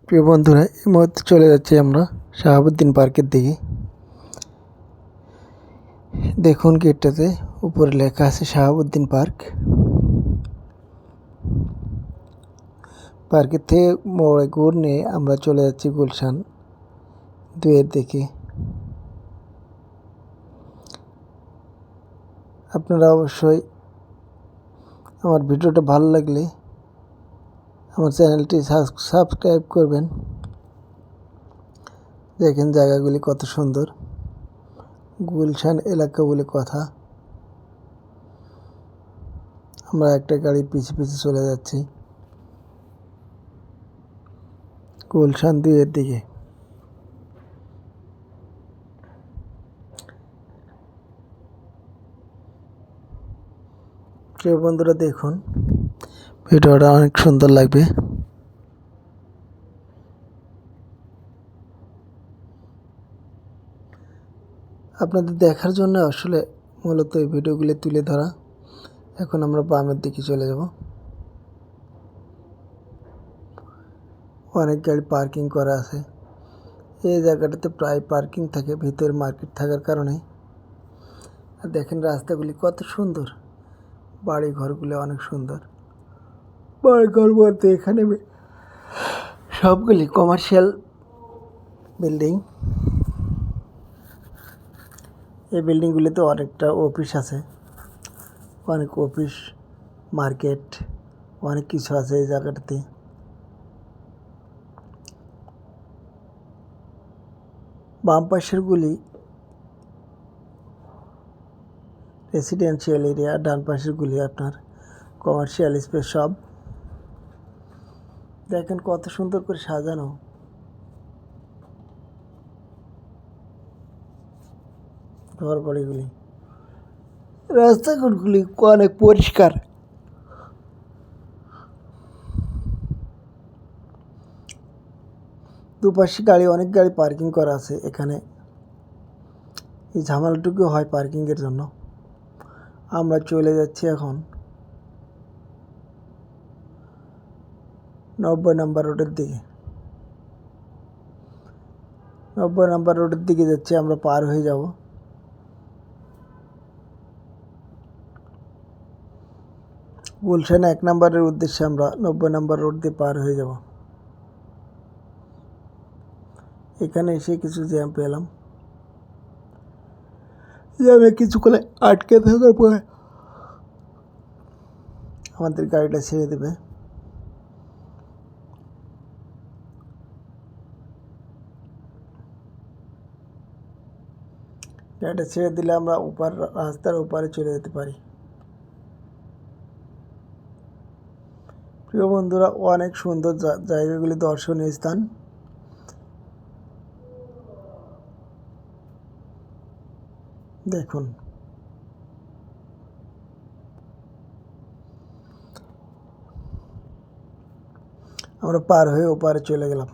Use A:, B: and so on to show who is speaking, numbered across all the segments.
A: প্রিয় বন্ধুরা, এই মুহূর্তে চলে যাচ্ছি আমরা শাহাবুদ্দিন পার্কের দিকে। দেখুন গেটটাতে উপরে লেখা আছে শাহাবুদ্দিন পার্ক। পার্কের থেকে মোড়ে ঘুরে নিয়ে আমরা চলে যাচ্ছি গুলশান 2-এর দিকে। আপনারা অবশ্যই আমার ভিডিওটা ভালো লাগলে আমার চ্যানেলটি সাবস্ক্রাইব করবেন। দেখেন জায়গাগুলি কত সুন্দর, গুলশান এলাকা বলে কথা। আমরা একটা গাড়ি পিছে পিছে চলে যাচ্ছি গুলশান 2-এর দিকে। প্রিয় বন্ধুরা, দেখুন ভিডিওটা অনেক সুন্দর লাগবে। আপনাদের দেখার জন্য আসলে মূলত এই ভিডিওগুলি তুলে ধরা। এখন আমরা বামের দিকে চলে যাব। অনেক গাড়ি পার্কিং করা আছে এই জায়গাটাতে, প্রায় পার্কিং থাকে ভিতরে মার্কেট থাকার কারণে। আর দেখেন রাস্তাগুলি কত সুন্দর, বাড়ি ঘরগুলি অনেক সুন্দর। বাড়ি ঘর বলতে এখানে সবগুলি কমার্শিয়াল বিল্ডিং। এই বিল্ডিংগুলিতে অনেকটা অফিস আছে, অনেক অফিস, মার্কেট, অনেক কিছু আছে এই জায়গাটাতে। বাম পাশেরগুলি রেসিডেন্সিয়াল এরিয়া, ডান পাশেরগুলি আপনার কমার্শিয়াল স্পেস। সব দেখেন কত সুন্দর করে সাজানো। ঘর বাড়িগুলি, রাস্তাঘাটগুলি অনেক পরিষ্কার। দুপাশে অনেক গাড়ি পার্কিং করা আছে এখানে। এই ঝামেলাটুকু হয় পার্কিংয়ের জন্য। আমরা চলে যাচ্ছি এখন 90 নম্বর রোডের দিকে। 90 নম্বর রোডের দিকে যাচ্ছি, আমরা পার হয়ে যাব। গুলশান 1 নম্বরের উদ্দেশ্যে আমরা 90 নম্বর রোড দিয়ে পার হয়ে যাব। এখানে এসে কিছু জ্যাম পেলাম। জ্যামে কিছুক্ষণ আটকে থাকার পরে আমাদের গাড়িটা ছেড়ে দেবে। গাড়িটা ছেড়ে দিলে আমরা রাস্তার ওপারে চলে যেতে পারি। প্রিয় বন্ধুরা, অনেক সুন্দর জায়গাগুলি, দর্শনীয় স্থান। দেখুন আমরা পার হয়ে ওপারে চলে গেলাম।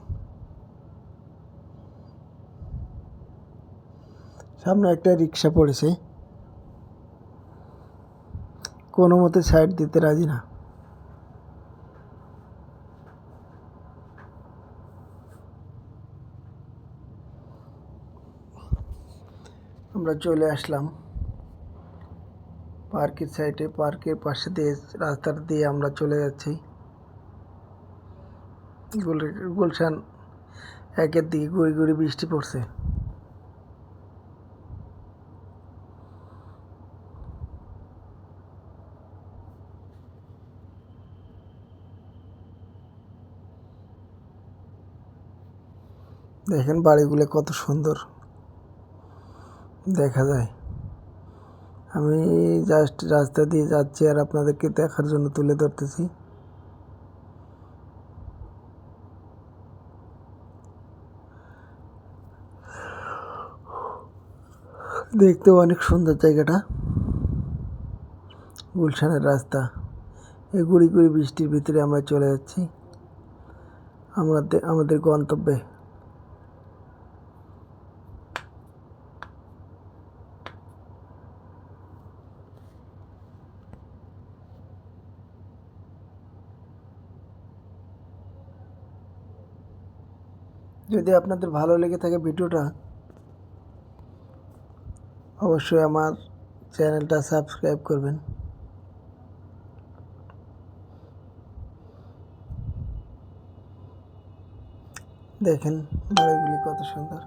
A: সামনে একটা রিক্সা পড়েছে, কোনো মতে সাইড দিতে রাজি না। আমরা চলে আসলাম পার্কের সাইডে। পার্কের পাশে দিয়ে রাস্তাটা দিয়ে আমরা চলে যাচ্ছি গুলশান 1-এর দিকে। গুড়ি গুড়ি বৃষ্টি পড়ছে। দেখেন বাড়িগুলো কত সুন্দর দেখা যায়। আমি জাস্ট রাস্তা দিয়ে যাচ্ছি আর আপনাদেরকে দেখার জন্য তুলে ধরতেছি। দেখতেও অনেক সুন্দর জায়গাটা, গুলশানের রাস্তা। এই গুড়ি গুড়ি বৃষ্টির ভিতরে আমরা চলে যাচ্ছি আমাদের গন্তব্যে। যদি আপনাদের ভালো লেগে থাকে ভিডিওটা, অবশ্যই আমার চ্যানেলটা সাবস্ক্রাইব করবেন। দেখেন বাড়িগুলি কত সুন্দর।